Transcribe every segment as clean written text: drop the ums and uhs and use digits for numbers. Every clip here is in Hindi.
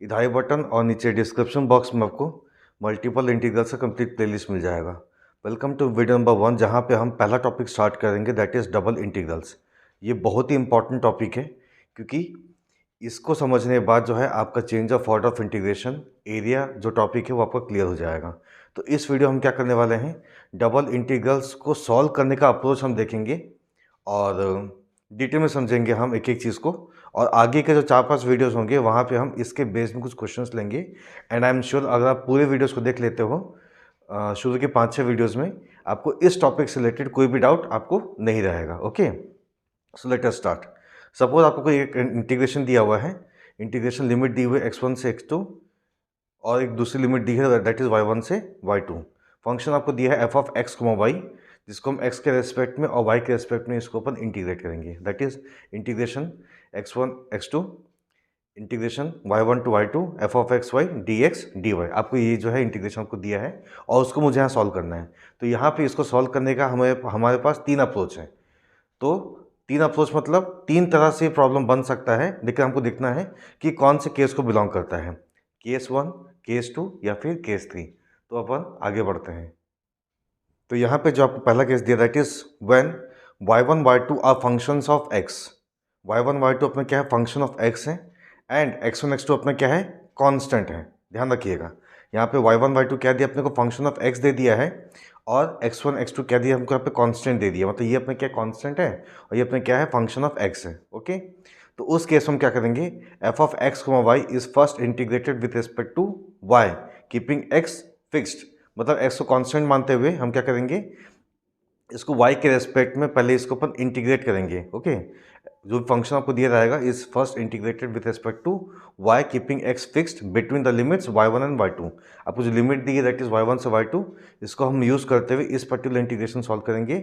इधर आई बटन और नीचे डिस्क्रिप्शन बॉक्स में आपको मल्टीपल इंटीग्रल का कंप्लीट प्लेलिस्ट मिल जाएगा। वेलकम टू वीडियो नंबर 1, जहाँ पे हम पहला टॉपिक स्टार्ट करेंगे, दैट इज़ डबल इंटीग्रल्स। ये बहुत ही इंपॉर्टेंट टॉपिक है क्योंकि इसको समझने के बाद जो है आपका change of order of integration area जो टॉपिक है वो आपका क्लियर हो जाएगा। तो इस वीडियो हम क्या करने वाले हैं, डबल इंटीग्रल्स को सॉल्व करने का अप्रोच हम देखेंगे और डिटेल में समझेंगे हम एक एक चीज़ को। और आगे के जो 4-5 वीडियोस होंगे वहाँ पे हम इसके बेस में कुछ क्वेश्चंस लेंगे। एंड आई एम श्योर अगर आप पूरे वीडियोस को देख लेते हो शुरू के 5-6 वीडियोस में, आपको इस टॉपिक से रिलेटेड कोई भी डाउट आपको नहीं रहेगा। Okay, so let us start. Suppose आपको कोई एक इंटीग्रेशन दिया हुआ है, इंटीग्रेशन लिमिट दी हुई है x1 से x2 और एक दूसरी लिमिट दी है दैट इज़ y1 से y2। फंक्शन आपको दिया है f ऑफ x, y, जिसको हम x के रेस्पेक्ट में और y के रेस्पेक्ट में इसको अपन इंटीग्रेट करेंगे, that is integration x1 x2 integration y1 to y2 f of x y dx dy। आपको ये जो है इंटीग्रेशन आपको दिया है और उसको मुझे यहाँ सॉल्व करना है। तो यहाँ पे इसको सॉल्व करने का हमारे पास 3 अप्रोच है। तो 3 अप्रोच मतलब 3 तरह से प्रॉब्लम बन सकता है, लेकिन हमको देखना है कि कौन से केस को बिलोंग करता है, केस 1, केस 2 या फिर केस 3। तो अपन आगे बढ़ते हैं। तो यहाँ पे जो आपको पहला केस दिया that is when y1 y2 are functions of x। y1 y2 अपना क्या है, फंक्शन ऑफ x है, एंड x1 x2 अपना क्या है, कांस्टेंट है। ध्यान रखिएगा, यहाँ पे y1 y2 क्या दिया अपने को, फंक्शन ऑफ x दे दिया है, और x1 x2 क्या दिया हमको यहाँ पे कांस्टेंट दे दिया। मतलब ये अपना क्या कांस्टेंट है और ये अपना क्या है, फंक्शन ऑफ x है। ओके, तो उस केस में हम क्या करेंगे, f of x, y is first integrated with respect to y keeping x fixed. मतलब x को कांस्टेंट मानते हुए हम क्या करेंगे, इसको y के रेस्पेक्ट में पहले इसको अपन इंटीग्रेट करेंगे। ओके, जो फंक्शन आपको दिया रहेगा is first integrated with respect to y keeping x fixed between the limits y1 and y2। आपको जो लिमिट दी है दैट इज y1 से y2, इसको हम यूज करते हुए इस पर्टिकुलर इंटीग्रेशन सॉल्व करेंगे।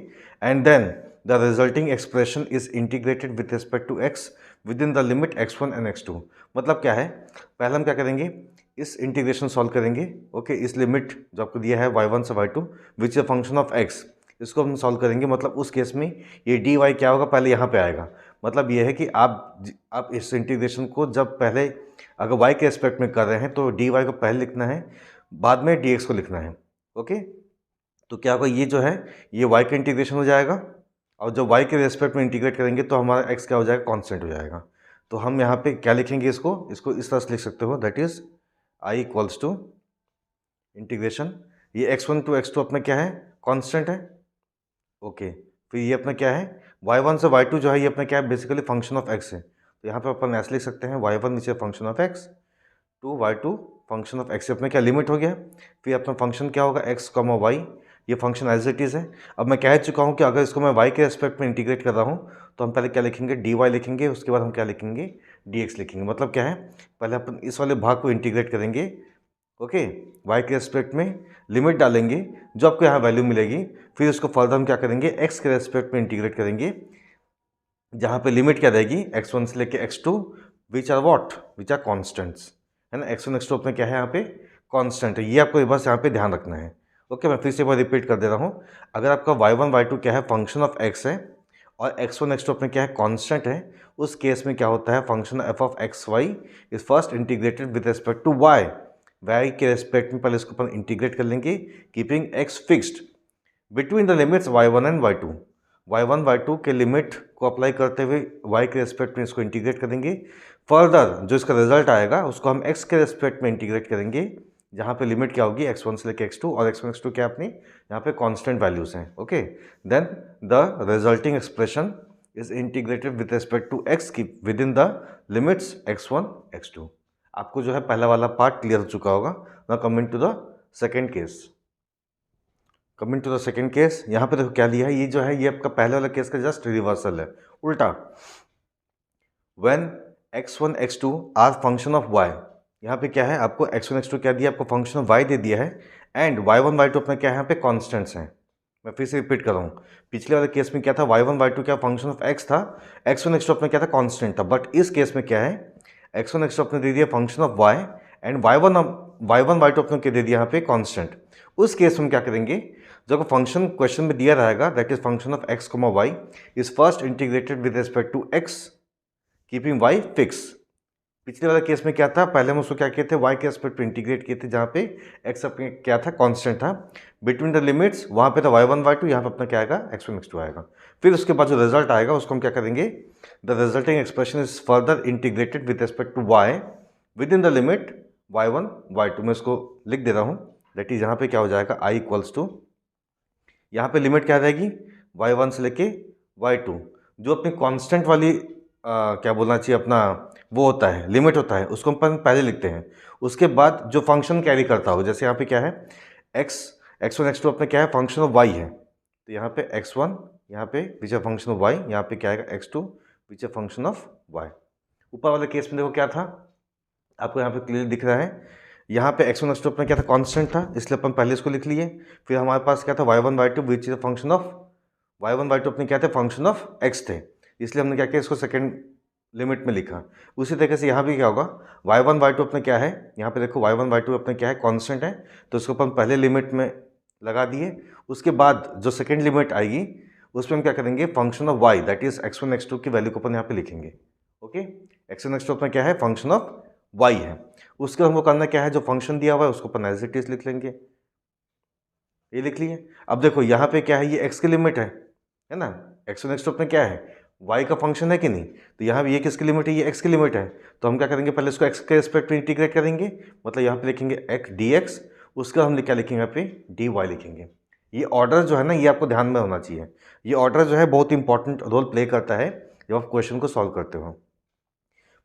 And then the resulting expression is integrated with respect to x within the limit x1 and x2। मतलब क्या है, पहले हम क्या करेंगे, इस इंटीग्रेशन सॉल्व करेंगे। ओके, इस लिमिट जो आपको दिया है y1 से y2 which a function of x, इसको हम सॉल्व करेंगे। मतलब उस केस में ये डी वाई क्या होगा, पहले यहाँ पे आएगा। मतलब ये है कि आप इस इंटीग्रेशन को जब पहले अगर y के रेस्पेक्ट में कर रहे हैं तो डी वाई को पहले लिखना है, बाद में डी एक्स को लिखना है। ओके, तो क्या होगा, ये जो है ये y का इंटीग्रेशन हो जाएगा, और जब y के रेस्पेक्ट में इंटीग्रेट करेंगे तो हमारा x क्या हो जाएगा, कॉन्स्टेंट हो जाएगा। तो हम यहाँ पे क्या लिखेंगे, इसको इस तरह से लिख सकते हो, that is i equals to integration, ये x1 टू x2 अपना क्या है, कॉन्स्टेंट है। ओके, फिर ये अपना क्या है, y1 से y2 जो है ये अपना क्या है, बेसिकली फंक्शन ऑफ x है। तो यहाँ पे अपन ऐसे लिख सकते हैं, y1 नीचे function of x to y2 function of x। अपना क्या लिमिट हो गया, फिर अपना फंक्शन क्या होगा, x, y, ये फंक्शन एज इट इज़ है। अब मैं कह चुका हूँ कि अगर इसको मैं y के रेस्पेक्ट में इंटीग्रेट कर रहा हूँ तो हम पहले क्या लिखेंगे, dy लिखेंगे, उसके बाद हम क्या लिखेंगे, dx लिखेंगे। मतलब क्या है, पहले अपन इस वाले भाग को इंटीग्रेट करेंगे। ओके, y के रेस्पेक्ट में लिमिट डालेंगे जो आपको यहाँ वैल्यू मिलेगी, फिर उसको फर्दर हम क्या करेंगे, x के रेस्पेक्ट में इंटीग्रेट करेंगे, जहाँ पे लिमिट क्या रहेगी, x1 से लेके x2 विच आर कॉन्स्टेंट्स, है ना। x1 x2 अपने क्या है यहाँ पे, कांस्टेंट है। ये आपको बस यहाँ पे ध्यान रखना है। ओके, मैं फिर से एक बार रिपीट कर दे रहा हूँ। अगर आपका y1 y2 क्या है, फंक्शन ऑफ x है, और x1 x2 अपने क्या है, कांस्टेंट है, उस केस में क्या होता है, function f of x y is first integrated with respect to y। y के रेस्पेक्ट में पहले इसको अपन इंटीग्रेट कर लेंगे, keeping x fixed between the limits y1 and y2। y1 y2 के लिमिट को अप्लाई करते हुए y के रेस्पेक्ट में इसको इंटीग्रेट करेंगे। फर्दर जो इसका रिजल्ट आएगा उसको हम x के रेस्पेक्ट में इंटीग्रेट करेंगे, जहाँ पे लिमिट क्या होगी, x1 से लेके x2, और x1 x2 क्या अपनी यहाँ पे कांस्टेंट वैल्यूज हैं। Okay, then the resulting expression is integrated with respect to x की within the limits x1 x2। आपको जो है पहला वाला पार्ट क्लियर हो चुका होगा। Now coming to the second case. Coming to the second case, यहाँ पे देखो क्या लिया है, ये जो है ये आपका पहले वाला केस का जस्ट रिवर्सल है, उल्टा। When x1 x2 are function of y, यहाँ पे क्या है, आपको x1 x2 क्या दिया, आपको फंक्शन ऑफ y दे दिया है, एंड y1 y2 अपना क्या है, यहाँ पे कॉन्स्टेंट्स हैं। मैं फिर से रिपीट कर रहा हूँ, पिछले वाले केस में क्या था, y1 y2 क्या फंक्शन ऑफ x था, x1 x2 अपना क्या था, कॉन्स्टेंट था। बट इस केस में क्या है, x1 x2 अपने दे दिया function of y, and y1 y2 अपने क्या दे दिया यहाँ पे, कॉन्स्टेंट। उस केस में क्या करेंगे, जब फंक्शन क्वेश्चन में दिया रहेगा that is function of x, y is first integrated with respect to x keeping y fix. पिछले वाले केस में क्या था, पहले हम उसको क्या किए थे, y के एस्पेक्ट पे इंटीग्रेट किए थे, जहाँ पे x अपने क्या था, कांस्टेंट था। बिटवीन द लिमिट्स वहाँ पे था y1 y2, यहाँ पे अपना क्या आएगा, x1 x2 आएगा। फिर उसके बाद जो रिजल्ट आएगा उसको हम क्या करेंगे, the resulting expression is further integrated with respect to y within the limit y1 y2। मैं इसको लिख दे रहा हूँ, दैट इज यहाँ पे क्या हो जाएगा, i इक्वल्स टू, यहाँ पे लिमिट क्या रहेगी, y1 से लेके y2, जो अपनी कांस्टेंट वाली क्या बोलना चाहिए अपना, वो होता है लिमिट होता है, उसको हम पहले लिखते हैं। उसके बाद जो फंक्शन कैरी करता हो, जैसे यहाँ पे क्या है, x1 x2 अपने क्या है, फंक्शन ऑफ y है, तो यहाँ पे x1, यहाँ पे विच फंक्शन ऑफ y, यहाँ पे क्या आएगा x2 which function of y। ऊपर वाले केस में देखो क्या था, आपको यहाँ पे क्लियर दिख रहा है, यहाँ पे x1 x2 अपना क्या था, कांस्टेंट था, इसलिए अपन पहले इसको लिख लिए। फिर हमारे पास क्या था, y1 y2 which is function of y1 y2 अपने क्या थे, फंक्शन ऑफ x थे, इसलिए हमने क्या किया, इसको सेकंड लिमिट में लिखा। उसी तरीके से यहाँ भी क्या होगा, y1 y2 अपने क्या है, यहाँ पे देखो y1 y2 अपने क्या है, कांस्टेंट है, तो इसको अपन पहले लिमिट में लगा दिए। उसके बाद जो सेकंड लिमिट आएगी उसमें हम क्या करेंगे, function of y that is x1 x2 की वैल्यू को अपन यहाँ पे लिखेंगे। ओके, x1 x2 अपना क्या है, फंक्शन ऑफ y है। उसके हमको करना क्या है, जो फंक्शन दिया हुआ है उसको अपन एज इट इज लिख लेंगे, ये लिख लिए। अब देखो यहाँ पे क्या है, ये x की लिमिट है ना, x1 x2 अपने क्या है, y का फंक्शन है कि नहीं, तो यहाँ पे ये किसकी लिमिट है, ये x की लिमिट है, तो हम क्या करेंगे, पहले इसको x के रिस्पेक्ट में इंटीग्रेट करेंगे, मतलब यहाँ पे लिखेंगे x dx, उसका हम क्या लिखेंगे, यहाँ पे dy लिखेंगे। ये ऑर्डर जो है ना, ये आपको ध्यान में होना चाहिए, ये ऑर्डर जो है बहुत इंपॉर्टेंट रोल प्ले करता है जब आप क्वेश्चन को सॉल्व करते हो।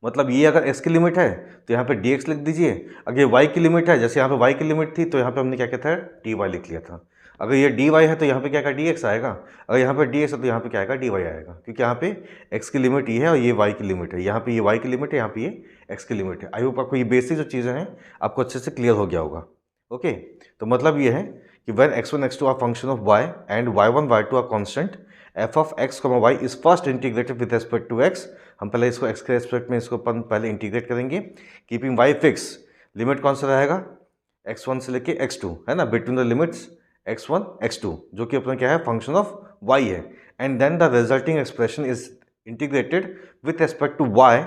मतलब ये अगर x की लिमिट है तो यहाँ पे dx लिख दीजिए, अगर ये y की लिमिट है, जैसे यहाँ पे y की लिमिट थी तो यहाँ पे हमने क्या किया था, dy लिख लिया था। अगर ये dy है तो यहाँ पे क्या आएगा, dx आएगा, अगर यहाँ पे dx है तो यहाँ पे क्या आएगा, dy आएगा, क्योंकि यहाँ पे x की लिमिट ये है और ये y की लिमिट है, यहाँ पे ये y की लिमिट है, यहाँ पे ये x की लिमिट है। आई होप आपको ये बेसिक जो चीज़ें हैं आपको अच्छे से क्लियर हो गया होगा। ओके, तो मतलब ये है कि when x1 x2 are function of y and y1 y2 are constant, f of x, y is first integrated with respect to x। हम पहले इसको x के रेस्पेक्ट में इसको अपन पहले इंटीग्रेट करेंगे, कीपिंग y फिक्स, लिमिट कौन सा रहेगा, x1 से लेके x2 है ना, between the limits x1 x2, जो कि अपना क्या है, फंक्शन ऑफ y है, and then the resulting expression is integrated with respect to y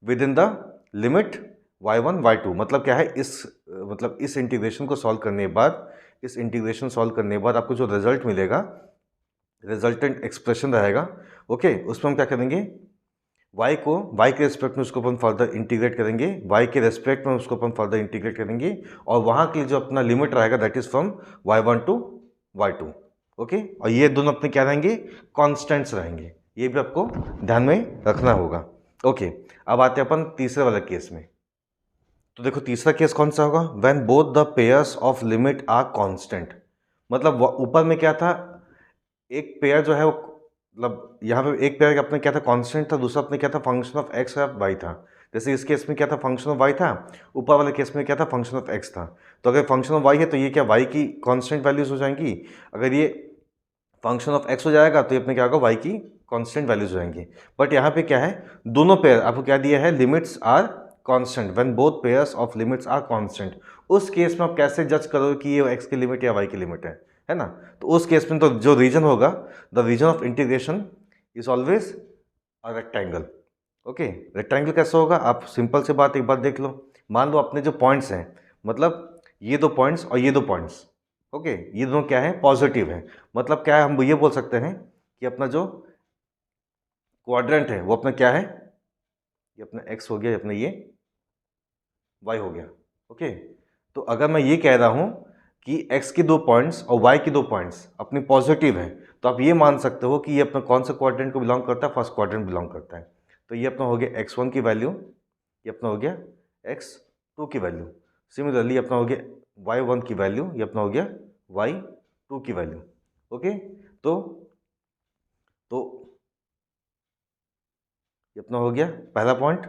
within the limit y1 y2। मतलब क्या है, इस इंटीग्रेशन को सॉल्व करने के बाद, इस इंटीग्रेशन सॉल्व करने के बाद आपको जो रिजल्ट मिलेगा, रिजल्टेंट एक्सप्रेशन रहेगा, ओके, उसमें हम क्या करेंगे, y के रेस्पेक्ट में उसको अपन फर्दर इंटीग्रेट करेंगे, y के रेस्पेक्ट में उसको अपन फर्दर इंटीग्रेट करेंगे, और वहाँ के लिए जो अपना लिमिट रहेगा that is from y1 to y2। Okay, और ये दोनों अपने क्या रहेंगे, कॉन्स्टेंट्स रहेंगे, ये भी आपको ध्यान में रखना होगा। ओके, अब आते हैं अपन तीसरे वाले केस में। तो देखो तीसरा केस कौन सा होगा, when both the pairs of limit are constant. मतलब ऊपर में क्या था, एक पेयर जो है वो, मतलब यहाँ पे एक पेयर अपने क्या था, कांस्टेंट था, दूसरा अपने क्या था, फंक्शन ऑफ एक्स या वाई था। जैसे इस केस में क्या था, फंक्शन ऑफ वाई था, ऊपर वाले केस में क्या था, फंक्शन ऑफ एक्स था। तो अगर फंक्शन ऑफ वाई है तो ये क्या, वाई की कांस्टेंट वैल्यूज हो जाएंगी, अगर ये फंक्शन ऑफ एक्स हो जाएगा तो ये अपने क्या होगा, वाई की कांस्टेंट वैल्यूज हो जाएंगी। बट यहाँ पे क्या है, दोनों पेयर आपको क्या दिया है, limits are constant, when both pairs of limits are constant. उस केस में आप कैसे जज करोगे कि ये एक्स की लिमिट या वाई की लिमिट है ना। तो उस केस में तो जो रीजन होगा, the region of integration is always a rectangle. Okay, rectangle कैसे होगा, आप सिंपल से बात एक बार देख लो। मान लो अपने जो पॉइंट्स हैं, मतलब ये दो पॉइंट्स और ये दो पॉइंट्स, ओके, ये दोनों क्या है, पॉजिटिव है। मतलब क्या है, हम ये बोल सकते हैं कि अपना जो क्वाड्रेंट है वो अपना क्या है, ये अपना एक्स हो गया, ये अपना ये वाई हो गया। ओके, तो अगर मैं ये कह रहा हूँ कि x की दो पॉइंट्स और y की दो पॉइंट्स अपनी पॉजिटिव है, तो आप ये मान सकते हो कि ये अपना कौन सा क्वाड्रेंट को बिलोंग करता है, फर्स्ट क्वाड्रेंट बिलोंग करता है। तो ये अपना हो गया x1 की वैल्यू, ये अपना हो गया x2 की वैल्यू। सिमिलरली अपना हो गया y1 की वैल्यू, ये अपना हो गया y2 की वैल्यू। ओके, तो ये अपना हो गया पहला पॉइंट,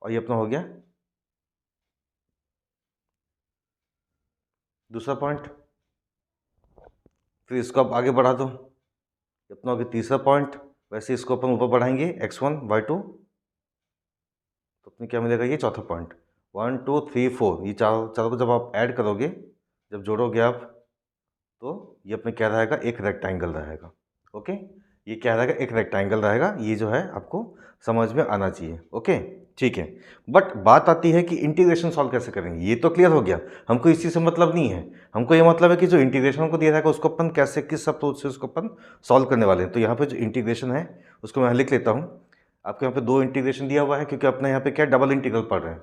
और ये अपना हो गया दूसरा पॉइंट। फिर इसको आप आगे बढ़ा दो, अपना हो गया तीसरा पॉइंट। वैसे इसको अपन ऊपर बढ़ाएंगे x1 y2, तो अपने क्या मिलेगा, ये चौथा पॉइंट। 1 2 3 4, ये चारों को जब आप ऐड करोगे, जब जोड़ोगे आप, तो ये अपने क्या रहेगा, एक रेक्टेंगल रहेगा। ओके, ये क्या रहेगा, एक रेक्टेंगल रहेगा। ये जो है आपको समझ में आना चाहिए। ओके, ठीक है। बट बात आती है कि इंटीग्रेशन सॉल्व कैसे करेंगे। ये तो क्लियर हो गया, हमको इस चीज़ से मतलब नहीं है। हमको ये मतलब है कि जो इंटीग्रेशन को दिया जाएगा उसको अपन कैसे, किस अप्रोच से उसको अपन सॉल्व करने वाले हैं। तो यहाँ पे जो इंटीग्रेशन है उसको मैं लिख लेता हूँ। आपको यहाँ पे दो इंटीग्रेशन दिया हुआ है, क्योंकि अपने यहाँ पे क्या डबल इंटीग्रल पढ़ रहे हैं।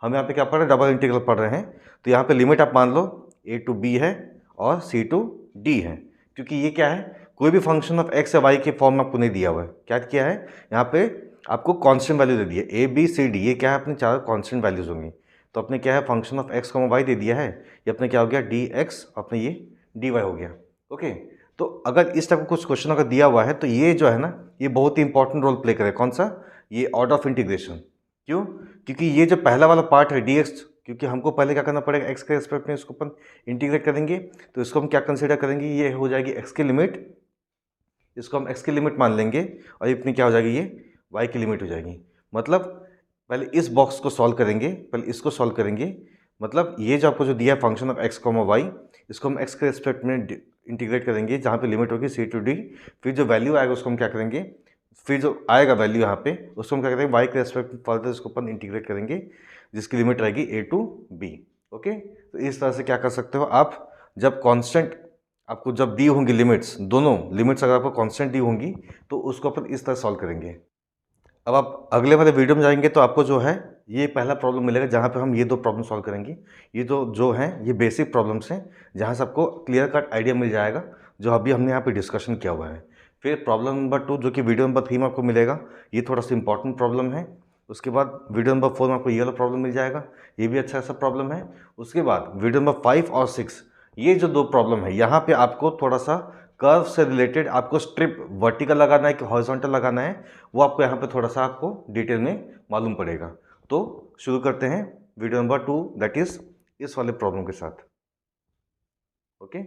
हम यहाँ पे क्या पढ़ रहे हैं, डबल इंटीग्रल पढ़ रहे हैं। तो यहाँ पे लिमिट आप मान लो a टू b है और c टू d है, क्योंकि ये क्या है, कोई भी फंक्शन ऑफ x या y के फॉर्म में आपको नहीं दिया हुआ है। क्या किया है, यहाँ पे आपको कांस्टेंट वैल्यू दे दिया a b c d, ये क्या है, अपने चार कांस्टेंट वैल्यूज होंगी। तो अपने क्या है, फंक्शन ऑफ x, y दे दिया है, ये अपने क्या हो गया, dx, अपने ये dy हो गया। ओके, तो अगर इस टाइप का कुछ क्वेश्चन अगर दिया हुआ है तो ये जो है ना, ये बहुत ही इंपॉर्टेंट रोल प्ले करे। कौन सा, ये ऑर्डर ऑफ इंटीग्रेशन। क्यों, क्योंकि ये जो पहला वाला पार्ट है dx, क्योंकि हमको पहले क्या करना पड़ेगा, x के रिस्पेक्ट में इसको अपन इंटीग्रेट करेंगे। तो इसको हम क्या कंसीडर करेंगे, ये हो जाएगी x की लिमिट, इसको हम x की लिमिट मान लेंगे, और ये अपनी क्या हो जाएगी, ये y की लिमिट हो जाएगी। मतलब पहले इस बॉक्स को सॉल्व करेंगे, पहले इसको सॉल्व करेंगे। मतलब ये जो आपको जो दिया है फंक्शन ऑफ x, y, इसको हम x के रिस्पेक्ट में इंटीग्रेट करेंगे, जहाँ पे लिमिट होगी c टू d। फिर जो वैल्यू आएगा उसको हम क्या करेंगे, फिर जो आएगा वैल्यू यहाँ पे उसको हम क्या करेंगे, y के रेस्पेक्ट में फर्दर इसको अपन इंटीग्रेट करेंगे, जिसकी लिमिट रहेगी a टू b। ओके, तो इस तरह से क्या कर सकते हो आप, जब कांस्टेंट आपको जब दी होंगी लिमिट्स, दोनों लिमिट्स अगर आपको कांस्टेंट दी होंगी तो उसको अपन इस तरह सॉल्व करेंगे। अब आप अगले वाले वीडियो में जाएंगे तो आपको जो है ये पहला प्रॉब्लम मिलेगा, जहाँ पे हम ये दो प्रॉब्लम सॉल्व करेंगे। ये जो हैं ये बेसिक प्रॉब्लम्स हैं, जहाँ से आपको क्लियर कट आइडिया मिल जाएगा, जो अभी हमने यहाँ पे डिस्कशन किया हुआ है। फिर प्रॉब्लम नंबर 2 जो कि वीडियो नंबर 3 में आपको मिलेगा, ये थोड़ा सा इंपॉर्टेंट प्रॉब्लम है। उसके बाद वीडियो नंबर 4 में आपको ये वाला प्रॉब्लम मिल जाएगा, ये भी अच्छा सा प्रॉब्लम है। उसके बाद वीडियो नंबर 5 और 6, ये जो दो प्रॉब्लम है, यहाँ पे आपको थोड़ा सा कर्व से रिलेटेड आपको स्ट्रिप वर्टिकल लगाना है कि हॉरिजॉन्टल लगाना है, वो आपको यहाँ पे थोड़ा सा आपको डिटेल में मालूम पड़ेगा। तो शुरू करते हैं वीडियो नंबर 2, दैट इज इस वाले प्रॉब्लम के साथ। ओके।